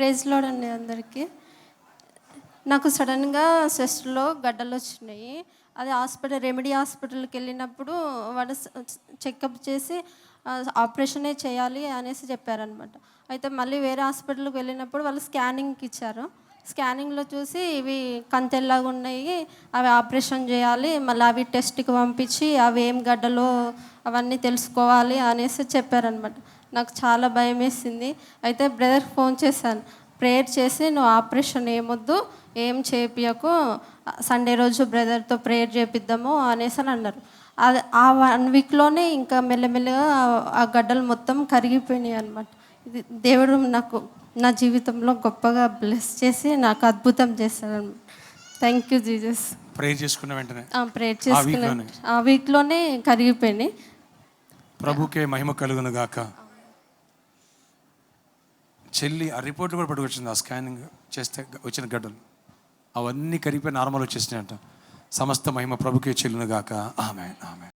Praise lord అండి అందరికీ. నాకు సడన్గా చెస్ట్లో గడ్డలు వచ్చినాయి. అది రెమెడీ హాస్పిటల్కి వెళ్ళినప్పుడు వాళ్ళు చెకప్ చేసి ఆపరేషనే చేయాలి అనేసి చెప్పారనమాట. అయితే మళ్ళీ వేరే హాస్పిటల్కి వెళ్ళినప్పుడు వాళ్ళు స్కానింగ్కి ఇచ్చారు. స్కానింగ్లో చూసి ఇవి కంతెల్లాగా ఉన్నాయి, అవి ఆపరేషన్ చేయాలి, మళ్ళీ అవి టెస్ట్కి పంపించి అవి ఏం గడ్డలో అవన్నీ తెలుసుకోవాలి అనేసి చెప్పారనమాట. నాకు చాలా భయం వేసింది. అయితే బ్రదర్కి ఫోన్ చేశాను, ప్రేయర్ చేసి నువ్వు ఆపరేషన్ ఏమొద్దు, ఏం చేపియకు, సండే రోజు బ్రదర్తో ప్రేయర్ చేపిద్దాము అనేసి అని అన్నారు. అది ఆ 1 వీక్లోనే ఇంకా మెల్లమెల్లగా ఆ గడ్డలు మొత్తం కరిగిపోయినాయి అనమాట. ఇది దేవుడు నాకు నా జీవితంలో గొప్పగా బ్లెస్ చేసి నాకు అద్భుతం చేశాడు. Thank you Jesus. ప్రేయర్ చేసుకున్న వెంటనే ప్రేయర్ చేసుకున్నాను, ఆ వీక్లోనే కరిగిపోయినాయి. ప్రభుకే మహిమ కలుగును గాక. చెల్లి ఆ రిపోర్ట్ కూడా పట్టుకొచ్చింది, ఆ స్కానింగ్ చేస్తే వచ్చిన గడ్డలు అవన్నీ కరిగిపోయి నార్మల్ వచ్చేసినాయంట. సమస్త మహిమ ప్రభుకే చెల్లును గాక. ఆమేన్, ఆమేన్.